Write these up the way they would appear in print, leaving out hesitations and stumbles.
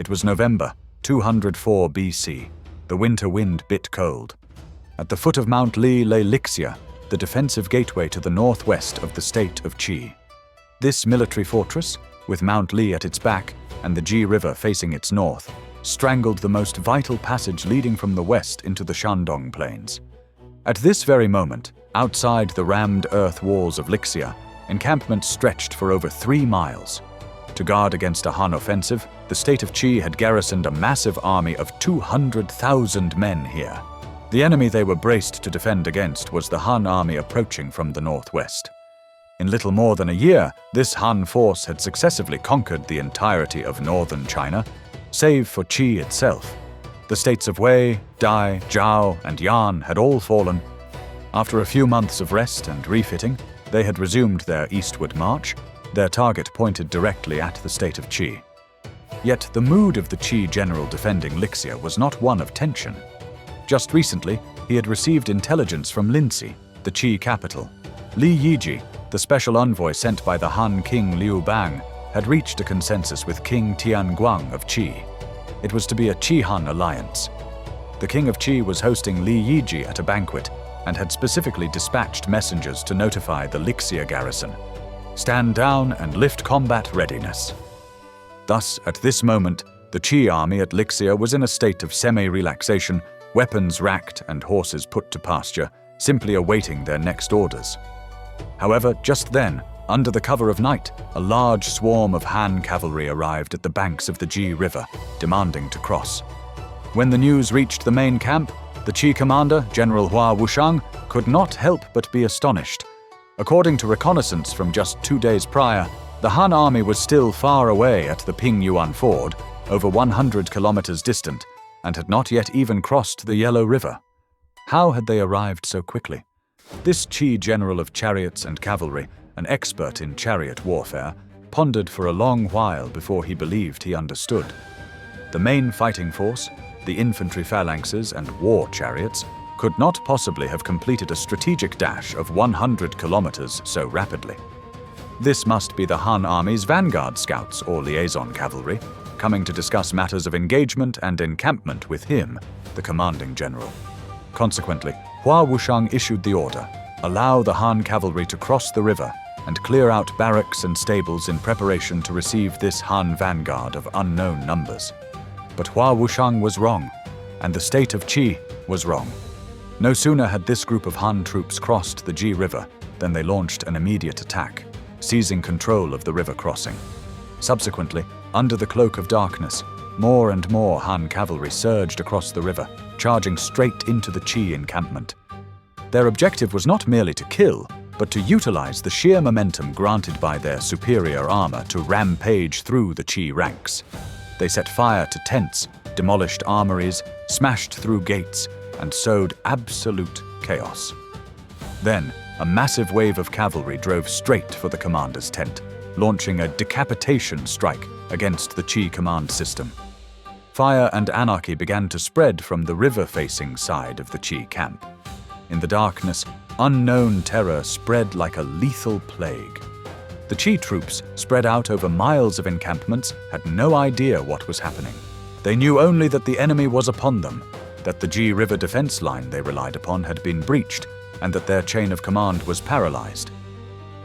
It was November 204 BC. The winter wind bit cold. At the foot of Mount Li lay Lixia, the defensive gateway to the northwest of the state of Qi. This military fortress, with Mount Li at its back and the Ji River facing its north, strangled the most vital passage leading from the west into the Shandong Plains. At this very moment, outside the rammed earth walls of Lixia, encampments stretched for over 3 miles. To guard against a Han offensive, the state of Qi had garrisoned a massive army of 200,000 men here. The enemy they were braced to defend against was the Han army approaching from the northwest. In little more than a year, this Han force had successively conquered the entirety of northern China, save for Qi itself. The states of Wei, Dai, Zhao, and Yan had all fallen. After a few months of rest and refitting, they had resumed their eastward march, their target pointed directly at the state of Qi. Yet the mood of the Qi general defending Lixia was not one of tension. Just recently, he had received intelligence from Linci, the Qi capital. Li Yiji, the special envoy sent by the Han king Liu Bang, had reached a consensus with King Tianguang of Qi. It was to be a Qi-Han alliance. The king of Qi was hosting Li Yiji at a banquet and had specifically dispatched messengers to notify the Lixia garrison. Stand down and lift combat readiness. Thus, at this moment, the Qi army at Lixia was in a state of semi-relaxation, weapons racked and horses put to pasture, simply awaiting their next orders. However, just then, under the cover of night, a large swarm of Han cavalry arrived at the banks of the Ji River, demanding to cross. When the news reached the main camp, the Qi commander, General Hua Wushang, could not help but be astonished. According to reconnaissance from just 2 days prior, the Han army was still far away at the Pingyuan Ford, over 100 kilometers distant, and had not yet even crossed the Yellow River. How had they arrived so quickly? This Qi general of chariots and cavalry, an expert in chariot warfare, pondered for a long while before he believed he understood. The main fighting force, the infantry phalanxes and war chariots, could not possibly have completed a strategic dash of 100 kilometers so rapidly. This must be the Han army's vanguard scouts or liaison cavalry, coming to discuss matters of engagement and encampment with him, the commanding general. Consequently, Hua Wushang issued the order, allow the Han cavalry to cross the river and clear out barracks and stables in preparation to receive this Han vanguard of unknown numbers. But Hua Wushang was wrong, and the state of Qi was wrong. No sooner had this group of Han troops crossed the Ji River than they launched an immediate attack, seizing control of the river crossing. Subsequently, under the cloak of darkness, more and more Han cavalry surged across the river, charging straight into the Qi encampment. Their objective was not merely to kill, but to utilize the sheer momentum granted by their superior armor to rampage through the Qi ranks. They set fire to tents, demolished armories, smashed through gates, and sowed absolute chaos. Then, a massive wave of cavalry drove straight for the commander's tent, launching a decapitation strike against the Qi command system. Fire and anarchy began to spread from the river-facing side of the Qi camp. In the darkness, unknown terror spread like a lethal plague. The Qi troops, spread out over miles of encampments, had no idea what was happening. They knew only that the enemy was upon them, that the Ji River defense line they relied upon had been breached, and that their chain of command was paralyzed.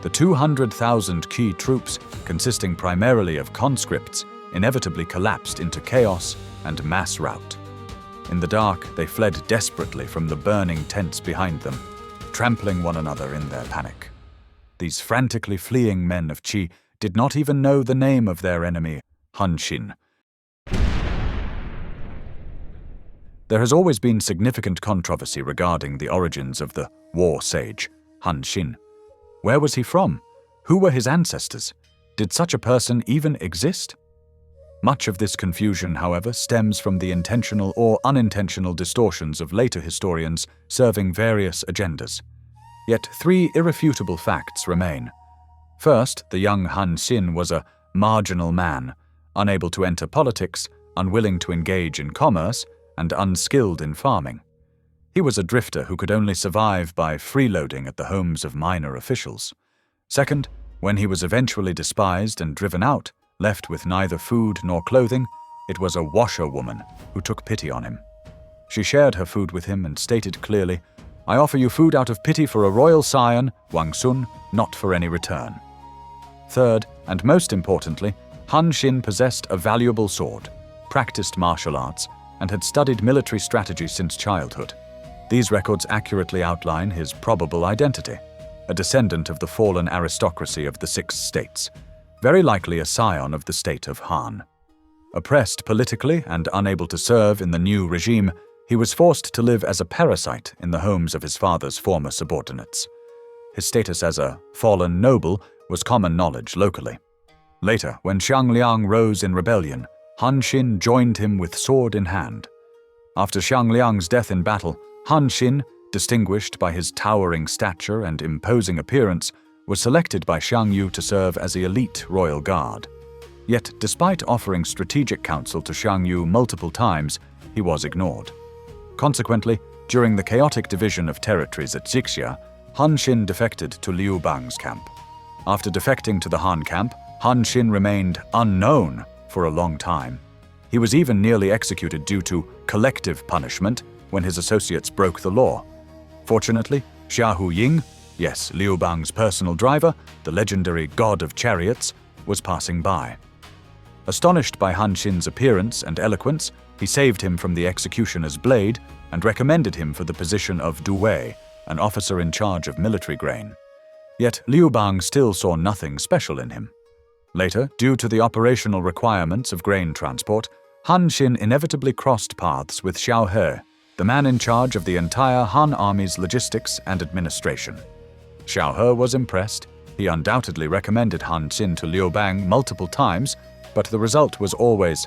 The 200,000 Qi troops, consisting primarily of conscripts, inevitably collapsed into chaos and mass rout. In the dark, they fled desperately from the burning tents behind them, trampling one another in their panic. These frantically fleeing men of Qi did not even know the name of their enemy, Han Xin. There has always been significant controversy regarding the origins of the war sage, Han Xin. Where was he from? Who were his ancestors? Did such a person even exist? Much of this confusion, however, stems from the intentional or unintentional distortions of later historians serving various agendas. Yet 3 irrefutable facts remain. First, the young Han Xin was a marginal man, unable to enter politics, unwilling to engage in commerce, and unskilled in farming. He was a drifter who could only survive by freeloading at the homes of minor officials. Second, when he was eventually despised and driven out, left with neither food nor clothing, It was a washerwoman who took pity on him. She shared her food with him and stated clearly, "I offer you food out of pity for a royal scion, Wang Sun, not for any return." Third, and most importantly, Han Xin possessed a valuable sword, practiced martial arts, and had studied military strategy since childhood. These records accurately outline his probable identity, a descendant of the fallen aristocracy of the Six States, very likely a scion of the state of Han. Oppressed politically and unable to serve in the new regime, he was forced to live as a parasite in the homes of his father's former subordinates. His status as a fallen noble was common knowledge locally. Later, when Xingyang rose in rebellion, Han Xin joined him with sword in hand. After Xingyang's death in battle, Han Xin, distinguished by his towering stature and imposing appearance, was selected by Xiang Yu to serve as the elite royal guard. Yet, despite offering strategic counsel to Xiang Yu multiple times, he was ignored. Consequently, during the chaotic division of territories at Lixia, Han Xin defected to Liu Bang's camp. After defecting to the Han camp, Han Xin remained unknown for a long time. He was even nearly executed due to collective punishment when his associates broke the law. Fortunately, Xiahou Ying, yes, Liu Bang's personal driver, the legendary god of chariots, was passing by. Astonished by Han Xin's appearance and eloquence, he saved him from the executioner's blade and recommended him for the position of Duwei, an officer in charge of military grain. Yet Liu Bang still saw nothing special in him. Later, due to the operational requirements of grain transport, Han Xin inevitably crossed paths with Xiao He, the man in charge of the entire Han army's logistics and administration. Xiao He was impressed. He undoubtedly recommended Han Xin to Liu Bang multiple times, but the result was always,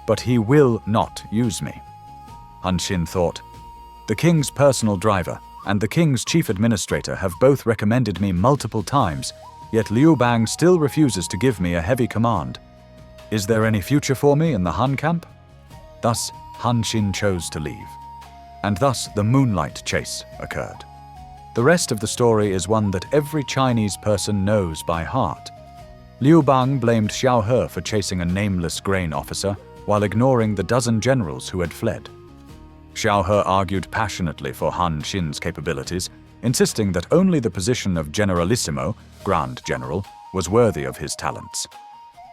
"But he will not use me." Han Xin thought, "The king's personal driver and the king's chief administrator have both recommended me multiple times, yet Liu Bang still refuses to give me a heavy command. Is there any future for me in the Han camp?" Thus, Han Xin chose to leave. And thus the moonlight chase occurred. The rest of the story is one that every Chinese person knows by heart. Liu Bang blamed Xiao He for chasing a nameless grain officer while ignoring the dozen generals who had fled. Xiao He argued passionately for Han Xin's capabilities, insisting that only the position of Generalissimo, Grand General, was worthy of his talents.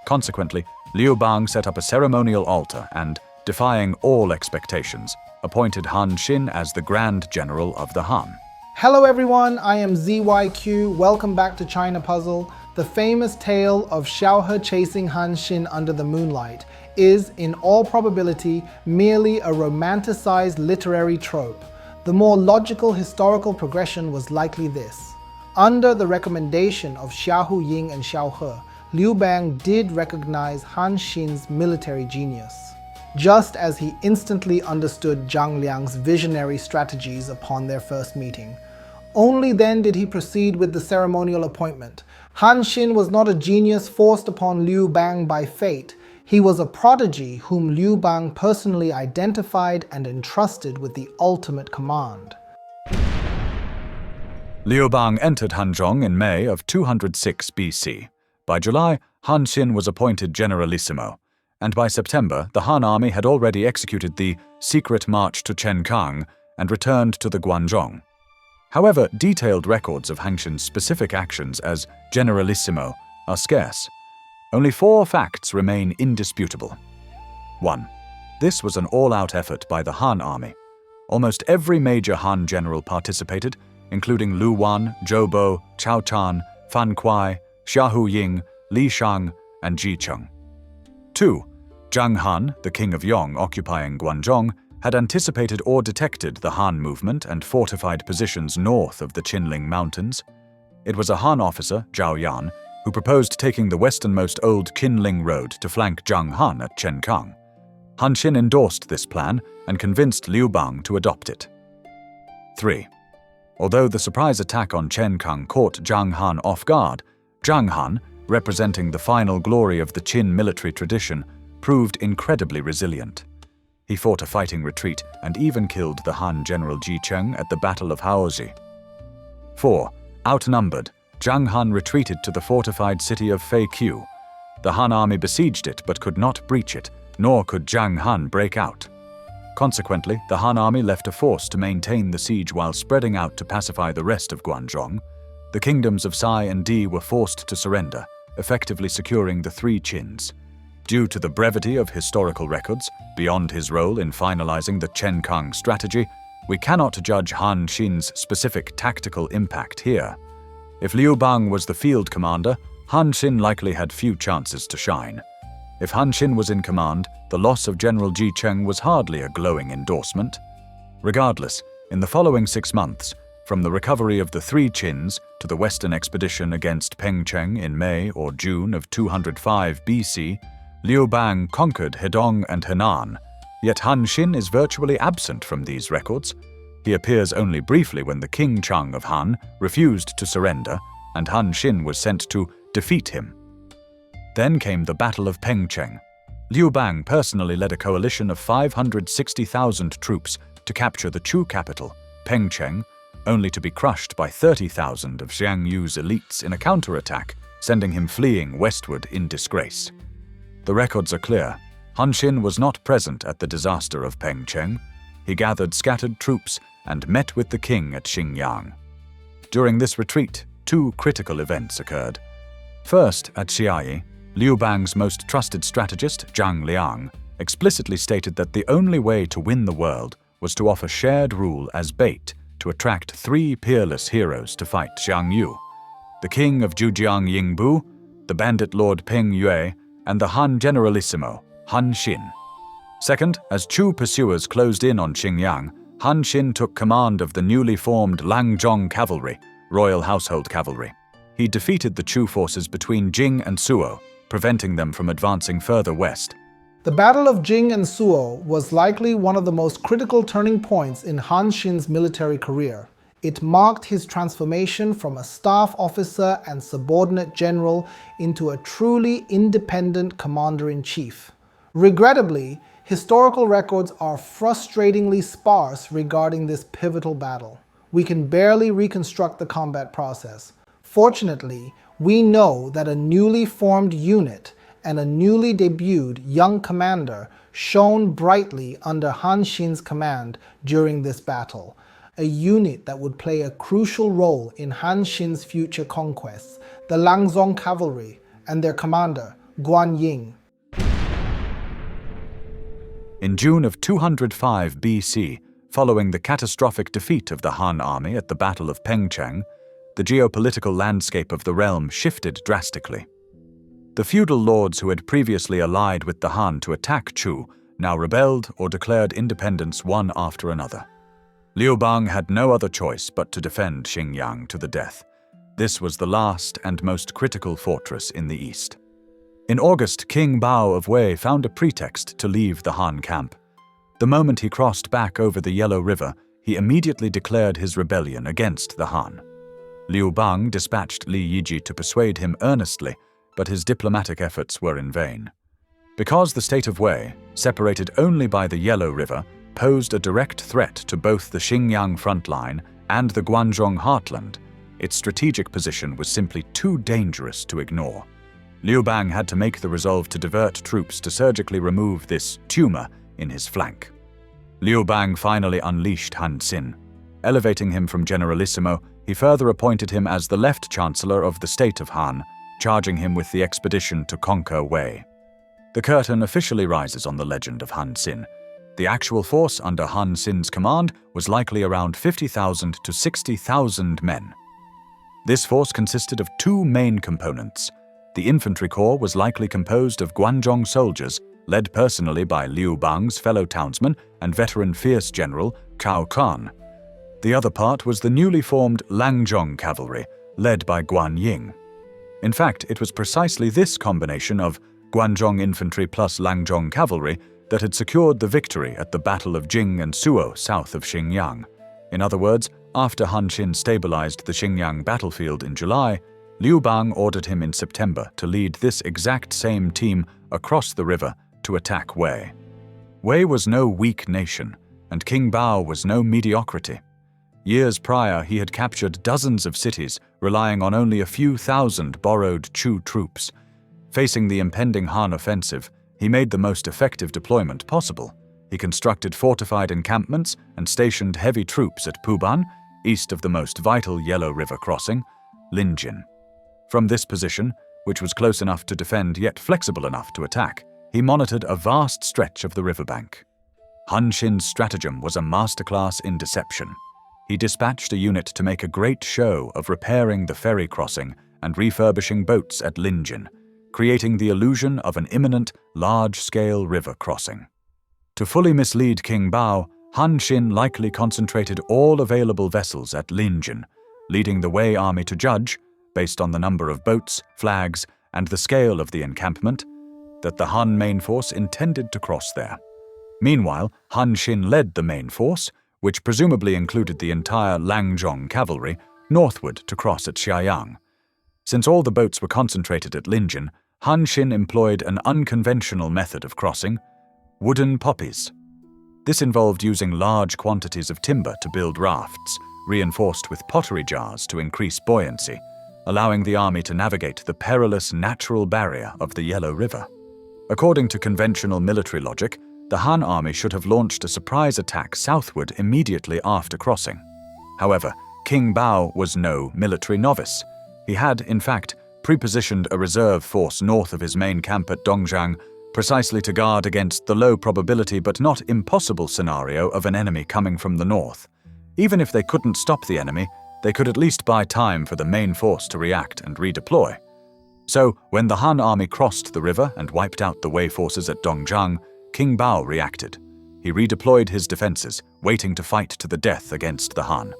Consequently, Liu Bang set up a ceremonial altar and, defying all expectations, appointed Han Xin as the Grand General of the Han. Hello everyone, I am ZYQ. Welcome back to China Puzzle. The famous tale of Xiao He chasing Han Xin under the moonlight is, in all probability, merely a romanticized literary trope. The more logical historical progression was likely this. Under the recommendation of Xiahou Ying and Xiao He, Liu Bang did recognize Han Xin's military genius, just as he instantly understood Zhang Liang's visionary strategies upon their first meeting. Only then did he proceed with the ceremonial appointment. Han Xin was not a genius forced upon Liu Bang by fate. He was a prodigy whom Liu Bang personally identified and entrusted with the ultimate command. Liu Bang entered Guanzhong in May of 206 BC. By July, Han Xin was appointed Generalissimo, and by September, the Han army had already executed the secret march to Xingyang and returned to the Guanzhong. However, detailed records of Han Xin's specific actions as Generalissimo are scarce. Only 4 facts remain indisputable. 1. This was an all-out effort by the Han army. Almost every major Han general participated, including Lu Wan, Zhou Bo, Cao Can, Fan Kuai, Xiahou Ying, Li Shang, and Ji Cheng. 2. Zhang Han, the king of Yong occupying Guanzhong, had anticipated or detected the Han movement and fortified positions north of the Qinling Mountains. It was a Han officer, Zhao Yan, who proposed taking the westernmost old Qinling road to flank Zhang Han at Xingyang. Han Xin endorsed this plan and convinced Liu Bang to adopt it. 3. Although the surprise attack on Xingyang caught Zhang Han off guard, Zhang Han, representing the final glory of the Qin military tradition, proved incredibly resilient. He fought a fighting retreat and even killed the Han general Ji Cheng at the Battle of Haozi. 4. Outnumbered, Zhang Han retreated to the fortified city of Feiqiu. The Han army besieged it but could not breach it, nor could Zhang Han break out. Consequently, the Han army left a force to maintain the siege while spreading out to pacify the rest of Guanzhong. The kingdoms of Sai and Di were forced to surrender, effectively securing the three Qins. Due to the brevity of historical records, beyond his role in finalizing the Chenkang strategy, we cannot judge Han Xin's specific tactical impact here. If Liu Bang was the field commander, Han Xin likely had few chances to shine. If Han Xin was in command, the loss of General Ji Cheng was hardly a glowing endorsement. Regardless, in the following 6 months, from the recovery of the three Qins to the western expedition against Peng Cheng in May or June of 205 BC, Liu Bang conquered Hedong and Henan, yet Han Xin is virtually absent from these records. He appears only briefly when the King Chang of Han refused to surrender, and Han Xin was sent to defeat him. Then came the Battle of Peng Cheng. Liu Bang personally led a coalition of 560,000 troops to capture the Chu capital, Peng Cheng, only to be crushed by 30,000 of Xiang Yu's elites in a counterattack, sending him fleeing westward in disgrace. The records are clear. Han Xin was not present at the disaster of Peng Cheng. He gathered scattered troops and met with the king at Xingyang. During this retreat, 2 critical events occurred. First, at Xiayi, Liu Bang's most trusted strategist, Zhang Liang, explicitly stated that the only way to win the world was to offer shared rule as bait to attract 3 peerless heroes to fight Xiang Yu: the king of Zhujiang Yingbu, the bandit lord Peng Yue, and the Han Generalissimo, Han Xin. Second, as Chu pursuers closed in on Xingyang, Han Xin took command of the newly formed Langzhong cavalry, royal household cavalry. He defeated the Chu forces between Jing and Suo, preventing them from advancing further west. The Battle of Jing and Suo was likely one of the most critical turning points in Han Xin's military career. It marked his transformation from a staff officer and subordinate general into a truly independent commander-in-chief. Regrettably, historical records are frustratingly sparse regarding this pivotal battle. We can barely reconstruct the combat process. Fortunately, we know that a newly formed unit and a newly debuted young commander shone brightly under Han Xin's command during this battle, a unit that would play a crucial role in Han Xin's future conquests, the Langzhong cavalry and their commander, Guan Ying. In June of 205 BC, following the catastrophic defeat of the Han army at the Battle of Peng Cheng, the geopolitical landscape of the realm shifted drastically. The feudal lords who had previously allied with the Han to attack Chu now rebelled or declared independence one after another. Liu Bang had no other choice but to defend Xingyang to the death. This was the last and most critical fortress in the east. In August, King Bao of Wei found a pretext to leave the Han camp. The moment he crossed back over the Yellow River, he immediately declared his rebellion against the Han. Liu Bang dispatched Li Yiji to persuade him earnestly, but his diplomatic efforts were in vain. Because the state of Wei, separated only by the Yellow River, posed a direct threat to both the Xingyang front line and the Guanzhong heartland, its strategic position was simply too dangerous to ignore. Liu Bang had to make the resolve to divert troops to surgically remove this tumor in his flank. Liu Bang finally unleashed Han Xin. Elevating him from Generalissimo, he further appointed him as the left chancellor of the state of Han, charging him with the expedition to conquer Wei. The curtain officially rises on the legend of Han Xin. The actual force under Han Xin's command was likely around 50,000 to 60,000 men. This force consisted of 2 main components. The infantry corps was likely composed of Guanzhong soldiers, led personally by Liu Bang's fellow townsman and veteran fierce general Cao Can. The other part was the newly formed Langzhong cavalry, led by Guan Ying. In fact, it was precisely this combination of Guanzhong infantry plus Langzhong cavalry that had secured the victory at the Battle of Jing and Suo south of Xingyang. In other words, after Han Xin stabilized the Xingyang battlefield in July, Liu Bang ordered him in September to lead this exact same team across the river to attack Wei. Wei was no weak nation, and King Bao was no mediocrity. Years prior, he had captured dozens of cities, relying on only a few thousand borrowed Chu troops. Facing the impending Han offensive, He made the most effective deployment possible. He constructed fortified encampments and stationed heavy troops at Puban, east of the most vital Yellow River crossing, Linjin. From this position, which was close enough to defend yet flexible enough to attack, he monitored a vast stretch of the riverbank. Han Xin's stratagem was a masterclass in deception. He dispatched a unit to make a great show of repairing the ferry crossing and refurbishing boats at Linjin, creating the illusion of an imminent, large-scale river crossing. To fully mislead King Bao, Han Xin likely concentrated all available vessels at Linjin, leading the Wei army to judge, based on the number of boats, flags, and the scale of the encampment, that the Han main force intended to cross there. Meanwhile, Han Xin led the main force, which presumably included the entire Langzhong cavalry, northward to cross at Xingyang. Since all the boats were concentrated at Linjin, Han Xin employed an unconventional method of crossing: wooden poppies. This involved using large quantities of timber to build rafts, reinforced with pottery jars to increase buoyancy, allowing the army to navigate the perilous natural barrier of the Yellow River. According to conventional military logic, the Han army should have launched a surprise attack southward immediately after crossing. However, King Bao was no military novice. He had, in fact, prepositioned a reserve force north of his main camp at Dongzhang, precisely to guard against the low probability but not impossible scenario of an enemy coming from the north. Even if they couldn't stop the enemy, they could at least buy time for the main force to react and redeploy. So, when the Han army crossed the river and wiped out the Wei forces at Dongzhang, King Bao reacted. He redeployed his defenses, waiting to fight to the death against the Han.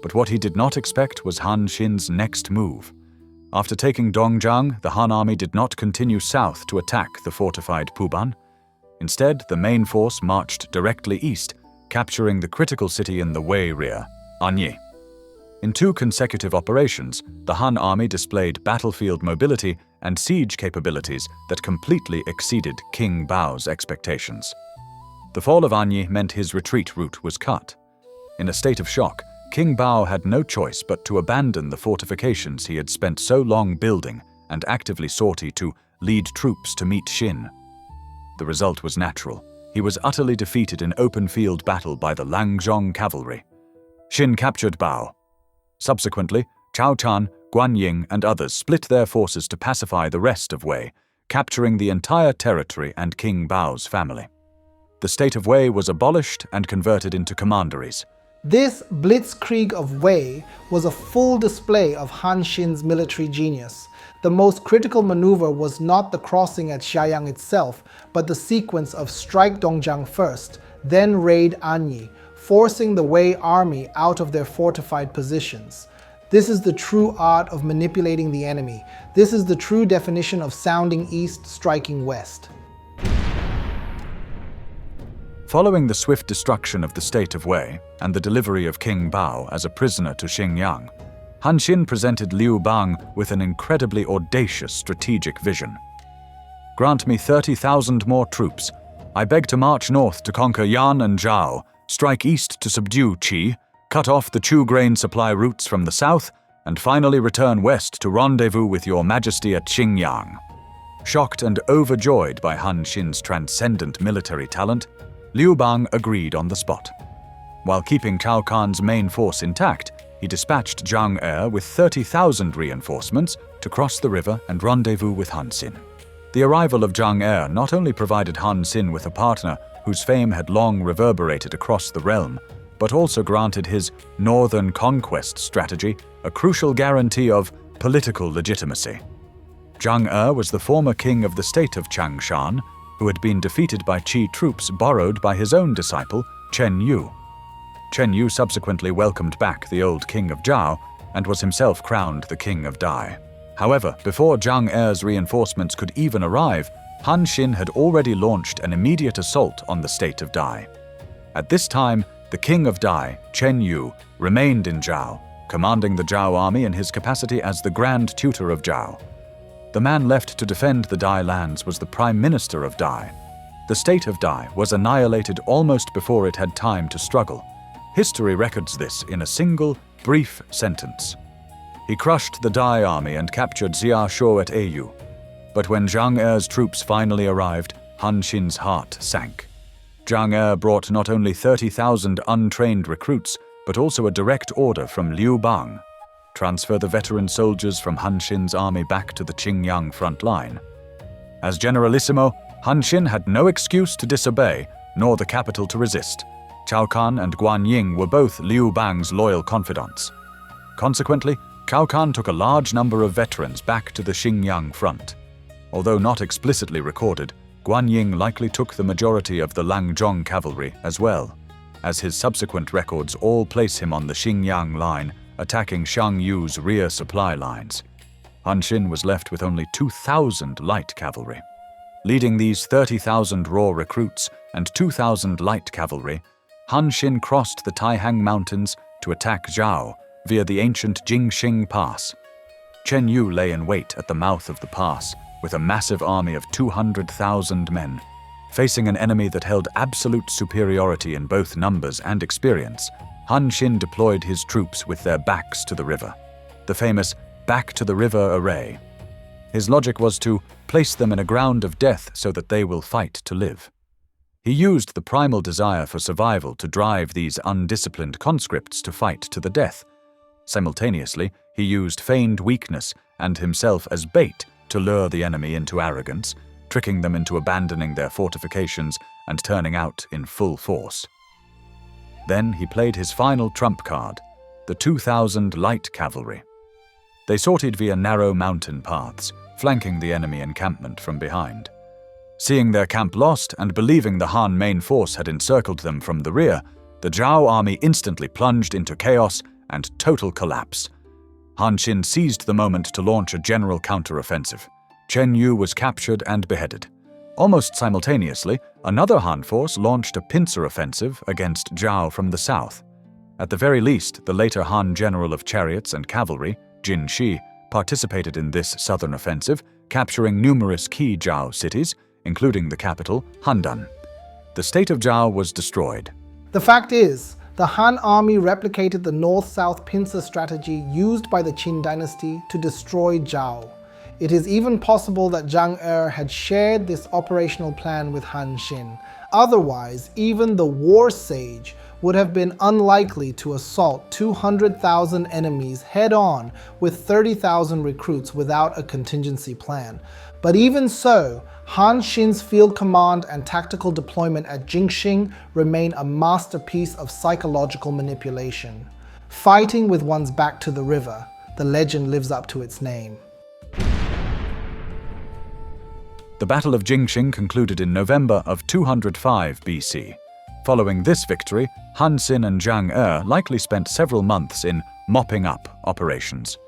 But what he did not expect was Han Xin's next move. After taking Dongzhang, the Han army did not continue south to attack the fortified Puban. Instead, the main force marched directly east, capturing the critical city in the Wei rear, Anyi. In 2 consecutive operations, the Han army displayed battlefield mobility and siege capabilities that completely exceeded King Bao's expectations. The fall of Anyi meant his retreat route was cut. In a state of shock, King Bao had no choice but to abandon the fortifications he had spent so long building and actively sortie to lead troops to meet Xin. The result was natural. He was utterly defeated in open field battle by the Langzhong cavalry. Xin captured Bao. Subsequently, Cao Can, Guan Ying, and others split their forces to pacify the rest of Wei, capturing the entire territory and King Bao's family. The state of Wei was abolished and converted into commanderies. This blitzkrieg of Wei was a full display of Han Xin's military genius. The most critical maneuver was not the crossing at Xingyang itself, but the sequence of strike Dongzhang first, then raid Anyi, forcing the Wei army out of their fortified positions. This is the true art of manipulating the enemy. This is the true definition of sounding east, striking west. Following the swift destruction of the state of Wei and the delivery of King Bao as a prisoner to Xingyang, Han Xin presented Liu Bang with an incredibly audacious strategic vision. "Grant me 30,000 more troops. I beg to march north to conquer Yan and Zhao, strike east to subdue Qi, cut off the Chu grain supply routes from the south, and finally return west to rendezvous with your majesty at Xingyang." Shocked and overjoyed by Han Xin's transcendent military talent, Liu Bang agreed on the spot. While keeping Cao Can's main force intact, he dispatched Zhang He with 30,000 reinforcements to cross the river and rendezvous with Han Xin. The arrival of Zhang He not only provided Han Xin with a partner whose fame had long reverberated across the realm, but also granted his northern conquest strategy a crucial guarantee of political legitimacy. Zhang He was the former king of the state of Changshan, who had been defeated by Qi troops borrowed by his own disciple, Chen Yu. Chen Yu subsequently welcomed back the old king of Zhao and was himself crowned the king of Dai. However, before Zhang He's reinforcements could even arrive, Han Xin had already launched an immediate assault on the state of Dai. At this time, the king of Dai, Chen Yu, remained in Zhao, commanding the Zhao army in his capacity as the Grand Tutor of Zhao. The man left to defend the Dai lands was the Prime Minister of Dai. The state of Dai was annihilated almost before it had time to struggle. History records this in a single, brief sentence. He crushed the Dai army and captured Xia Shuo at Ayu. But when Zhang He's troops finally arrived, Han Xin's heart sank. Zhang He brought not only 30,000 untrained recruits, but also a direct order from Liu Bang: transfer the veteran soldiers from Han Xin's army back to the Xingyang front line. As Generalissimo, Han Xin had no excuse to disobey, nor the capital to resist. Cao Can and Guanzhong were both Liu Bang's loyal confidants. Consequently, Cao Can took a large number of veterans back to the Xingyang front. Although not explicitly recorded, Guanzhong likely took the majority of the Langzhong cavalry as well, as his subsequent records all place him on the Xingyang line, attacking Shang Yu's rear supply lines. Han Xin was left with only 2,000 light cavalry. Leading these 30,000 raw recruits and 2,000 light cavalry, Han Xin crossed the Taihang Mountains to attack Zhao via the ancient Jingxing Pass. Chen Yu lay in wait at the mouth of the pass with a massive army of 200,000 men. Facing an enemy that held absolute superiority in both numbers and experience, Han Xin deployed his troops with their backs to the river, the famous back to the river array. His logic was to place them in a ground of death so that they will fight to live. He used the primal desire for survival to drive these undisciplined conscripts to fight to the death. Simultaneously, he used feigned weakness and himself as bait to lure the enemy into arrogance, tricking them into abandoning their fortifications and turning out in full force. Then he played his final trump card, the 2,000 light cavalry. They sortied via narrow mountain paths, flanking the enemy encampment from behind. Seeing their camp lost and believing the Han main force had encircled them from the rear, the Zhao army instantly plunged into chaos and total collapse. Han Xin seized the moment to launch a general counteroffensive. Chen Yu was captured and beheaded. Almost simultaneously, another Han force launched a pincer offensive against Zhao from the south. At the very least, the later Han general of chariots and cavalry, Jin Shi, participated in this southern offensive, capturing numerous key Zhao cities, including the capital, Handan. The state of Zhao was destroyed. The fact is, the Han army replicated the north-south pincer strategy used by the Qin dynasty to destroy Zhao. It is even possible that Zhang He had shared this operational plan with Han Xin. Otherwise, even the war sage would have been unlikely to assault 200,000 enemies head-on with 30,000 recruits without a contingency plan. But even so, Han Xin's field command and tactical deployment at Jingxing remain a masterpiece of psychological manipulation. Fighting with one's back to the river, the legend lives up to its name. The Battle of Jingxing concluded in November of 205 BC. Following this victory, Han Xin and Zhang He likely spent several months in mopping up operations.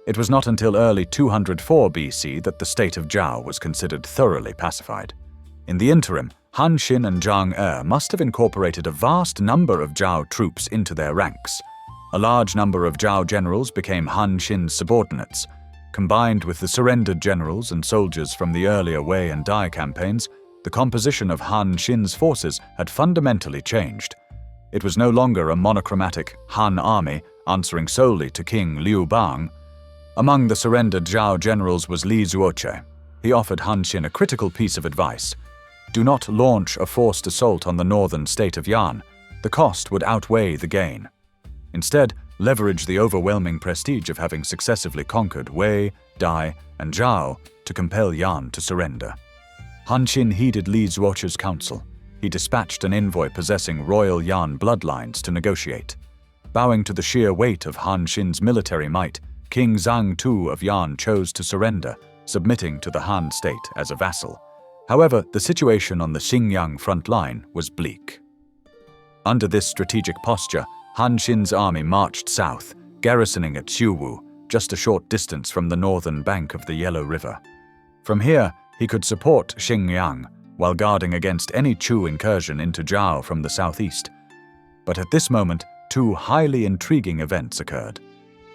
It was not until early 204 BC that the state of Zhao was considered thoroughly pacified. In the interim, Han Xin and Zhang He must have incorporated a vast number of Zhao troops into their ranks. A large number of Zhao generals became Han Xin's subordinates. Combined with the surrendered generals and soldiers from the earlier Wei and Dai campaigns, the composition of Han Xin's forces had fundamentally changed. It was no longer a monochromatic Han army answering solely to King Liu Bang. Among the surrendered Zhao generals was Li Zuoche. He offered Han Xin a critical piece of advice. Do not launch a forced assault on the northern state of Yan. The cost would outweigh the gain. Instead, leverage the overwhelming prestige of having successively conquered Wei, Dai, and Zhao to compel Yan to surrender. Han Xin heeded Li Zuoche's counsel. He dispatched an envoy possessing royal Yan bloodlines to negotiate. Bowing to the sheer weight of Han Xin's military might, King Zhang Tu of Yan chose to surrender, submitting to the Han state as a vassal. However, the situation on the Xingyang front line was bleak. Under this strategic posture, Han Xin's army marched south, garrisoning at Xiuwu, just a short distance from the northern bank of the Yellow River. From here, he could support Xingyang while guarding against any Chu incursion into Zhao from the southeast. But at this moment, two highly intriguing events occurred.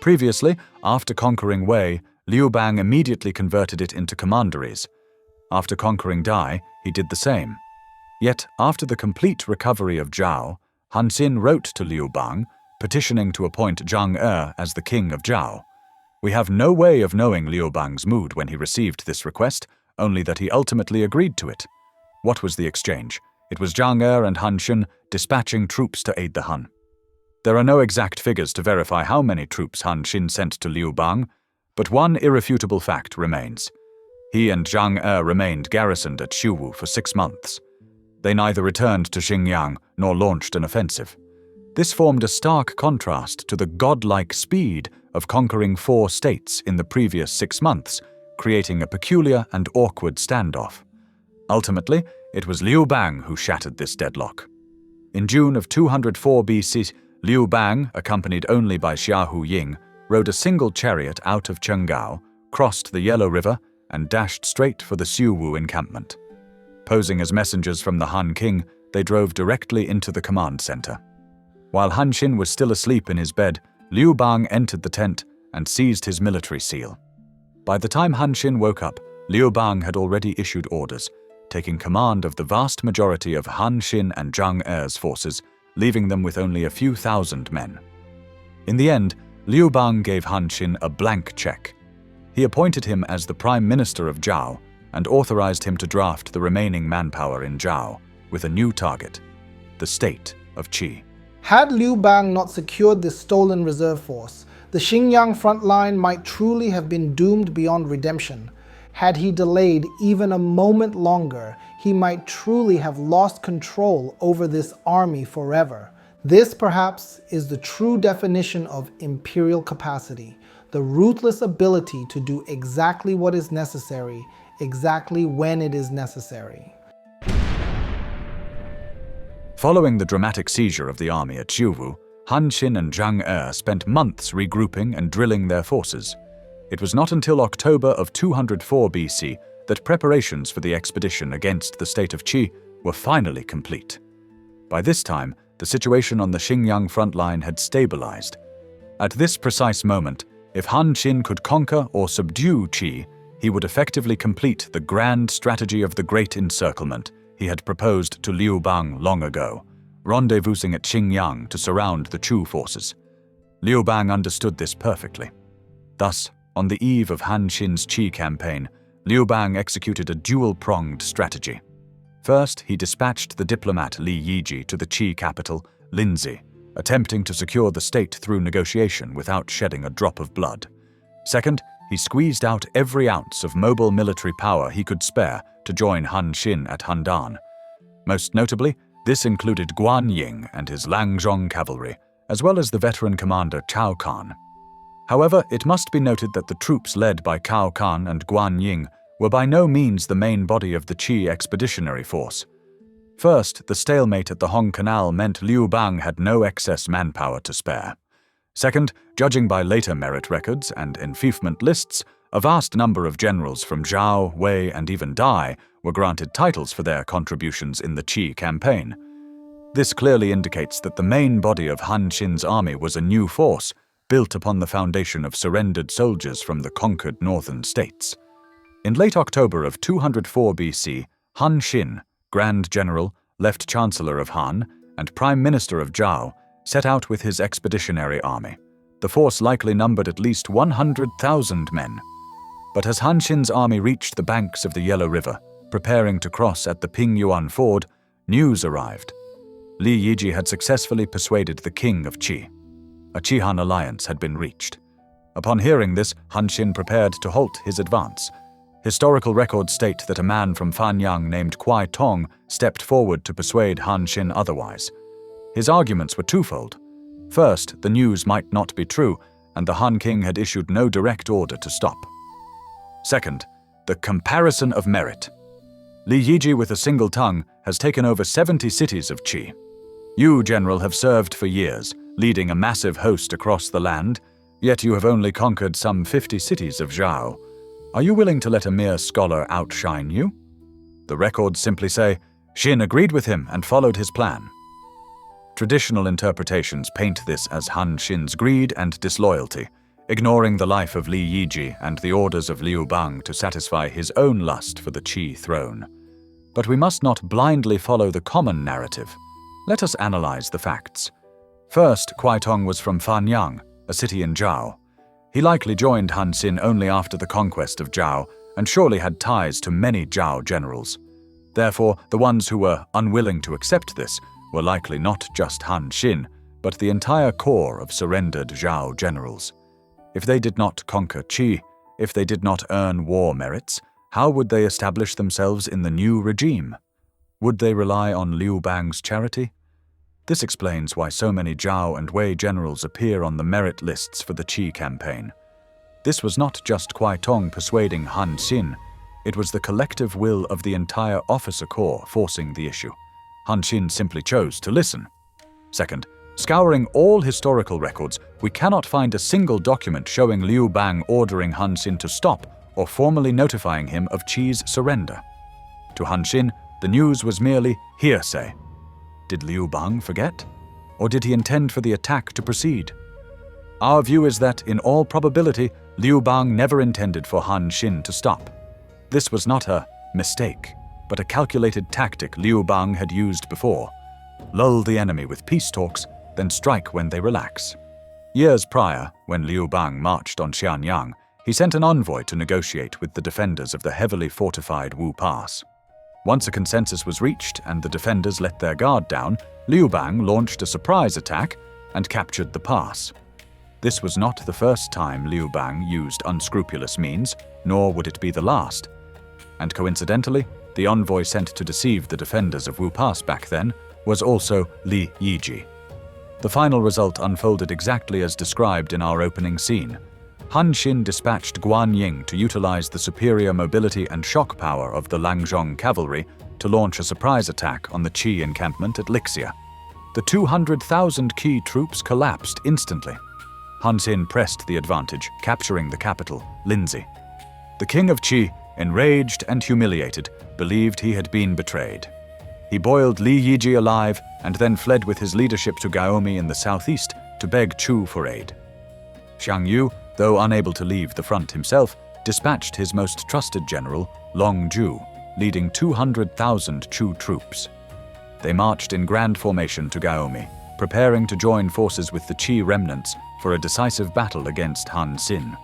Previously, after conquering Wei, Liu Bang immediately converted it into commanderies. After conquering Dai, he did the same. Yet, after the complete recovery of Zhao, Han Xin wrote to Liu Bang, petitioning to appoint Zhang He as the king of Zhao. We have no way of knowing Liu Bang's mood when he received this request, only that he ultimately agreed to it. What was the exchange? It was Zhang Er and Han Xin dispatching troops to aid the Han. There are no exact figures to verify how many troops Han Xin sent to Liu Bang, but one irrefutable fact remains. He and Zhang Er remained garrisoned at Xiuwu for 6 months. They neither returned to Xingyang nor launched an offensive. This formed a stark contrast to the godlike speed of conquering 4 states in the previous 6 months, creating a peculiar and awkward standoff. Ultimately, it was Liu Bang who shattered this deadlock. In June of 204 BC, Liu Bang, accompanied only by Xiahou Ying, rode a single chariot out of Chengao, crossed the Yellow River, and dashed straight for the Xiuwu encampment. Posing as messengers from the Han King, they drove directly into the command center. While Han Xin was still asleep in his bed, Liu Bang entered the tent and seized his military seal. By the time Han Xin woke up, Liu Bang had already issued orders, taking command of the vast majority of Han Xin and Zhang Er's forces, leaving them with only a few thousand men. In the end, Liu Bang gave Han Xin a blank check. He appointed him as the Prime Minister of Zhao and authorized him to draft the remaining manpower in Zhao with a new target, the state of Qi. Had Liu Bang not secured this stolen reserve force, the Xingyang front line might truly have been doomed beyond redemption. Had he delayed even a moment longer, he might truly have lost control over this army forever. This, perhaps, is the true definition of imperial capacity, the ruthless ability to do exactly what is necessary, exactly when it is necessary. Following the dramatic seizure of the army at Xiuwu, Han Xin and Zhang Er spent months regrouping and drilling their forces. It was not until October of 204 BC that preparations for the expedition against the state of Qi were finally complete. By this time, the situation on the Xingyang front line had stabilized. At this precise moment, if Han Xin could conquer or subdue Qi, he would effectively complete the grand strategy of the Great Encirclement he had proposed to Liu Bang long ago, rendezvousing at Xingyang to surround the Chu forces. Liu Bang understood this perfectly. Thus, on the eve of Han Xin's Qi campaign, Liu Bang executed a dual-pronged strategy. First, he dispatched the diplomat Li Yiji to the Qi capital, Linzi, attempting to secure the state through negotiation without shedding a drop of blood. Second, he squeezed out every ounce of mobile military power he could spare to join Han Xin at Handan. Most notably, this included Guan Ying and his Langzhong cavalry, as well as the veteran commander Cao Can. However, it must be noted that the troops led by Cao Can and Guan Ying were by no means the main body of the Qi expeditionary force. First, the stalemate at the Hong Canal meant Liu Bang had no excess manpower to spare. Second, judging by later merit records and enfeoffment lists, a vast number of generals from Zhao, Wei, and even Dai were granted titles for their contributions in the Qi campaign. This clearly indicates that the main body of Han Xin's army was a new force, built upon the foundation of surrendered soldiers from the conquered northern states. In late October of 204 BC, Han Xin, Grand General, Left Chancellor of Han, and Prime Minister of Zhao, set out with his expeditionary army. The force likely numbered at least 100,000 men. But as Han Xin's army reached the banks of the Yellow River, preparing to cross at the Pingyuan Ford, news arrived. Li Yiji had successfully persuaded the king of Qi. A Qi-Han alliance had been reached. Upon hearing this, Han Xin prepared to halt his advance. Historical records state that a man from Fanyang named Kuai Tong stepped forward to persuade Han Xin otherwise. His arguments were twofold. First, the news might not be true, and the Han King had issued no direct order to stop. Second, the comparison of merit. Li Yiji, with a single tongue, has taken over 70 cities of Qi. You, General, have served for years, leading a massive host across the land, yet you have only conquered some 50 cities of Zhao. Are you willing to let a mere scholar outshine you? The records simply say, Xin agreed with him and followed his plan. Traditional interpretations paint this as Han Xin's greed and disloyalty, ignoring the life of Li Yiji and the orders of Liu Bang to satisfy his own lust for the Qi throne. But we must not blindly follow the common narrative. Let us analyze the facts. First, Kuai Tong was from Fanyang, a city in Zhao. He likely joined Han Xin only after the conquest of Zhao and surely had ties to many Zhao generals. Therefore, the ones who were unwilling to accept this were likely not just Han Xin, but the entire corps of surrendered Zhao generals. If they did not conquer Qi, if they did not earn war merits, how would they establish themselves in the new regime? Would they rely on Liu Bang's charity? This explains why so many Zhao and Wei generals appear on the merit lists for the Qi campaign. This was not just Kuai Tong persuading Han Xin, it was the collective will of the entire officer corps forcing the issue. Han Xin simply chose to listen. Second, scouring all historical records, we cannot find a single document showing Liu Bang ordering Han Xin to stop or formally notifying him of Qi's surrender. To Han Xin, the news was merely hearsay. Did Liu Bang forget? Or did he intend for the attack to proceed? Our view is that, in all probability, Liu Bang never intended for Han Xin to stop. This was not a mistake, but a calculated tactic Liu Bang had used before. Lull the enemy with peace talks, then strike when they relax. Years prior, when Liu Bang marched on Xingyang, he sent an envoy to negotiate with the defenders of the heavily fortified Wu Pass. Once a consensus was reached and the defenders let their guard down, Liu Bang launched a surprise attack and captured the pass. This was not the first time Liu Bang used unscrupulous means, nor would it be the last. And coincidentally, the envoy sent to deceive the defenders of Wu Pass back then was also Li Yiji. The final result unfolded exactly as described in our opening scene. Han Xin dispatched Guanzhong to utilize the superior mobility and shock power of the Langzhong cavalry to launch a surprise attack on the Qi encampment at Lixia. The 200,000 Qi troops collapsed instantly. Han Xin pressed the advantage, capturing the capital, Linzi. The king of Qi, enraged and humiliated, believed he had been betrayed. He boiled Li Yiji alive and then fled with his leadership to Gaomi in the southeast to beg Chu for aid. Xiang Yu, though unable to leave the front himself, dispatched his most trusted general, Long Ju, leading 200,000 Chu troops. They marched in grand formation to Gaomi, preparing to join forces with the Qi remnants for a decisive battle against Han Xin.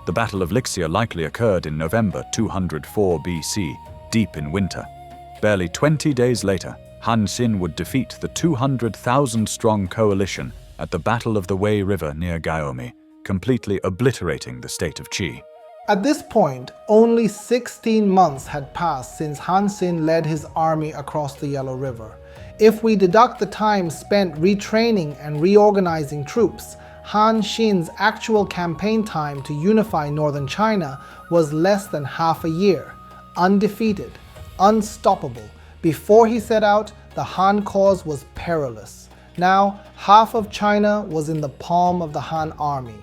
The Battle of Lixia likely occurred in November 204 BC, deep in winter. Barely 20 days later, Han Xin would defeat the 200,000-strong coalition at the Battle of the Wei River near Gaomi, completely obliterating the state of Qi. At this point, only 16 months had passed since Han Xin led his army across the Yellow River. If we deduct the time spent retraining and reorganizing troops, Han Xin's actual campaign time to unify northern China was less than half a year. Undefeated, unstoppable. Before he set out, the Han cause was perilous. Now, half of China was in the palm of the Han army.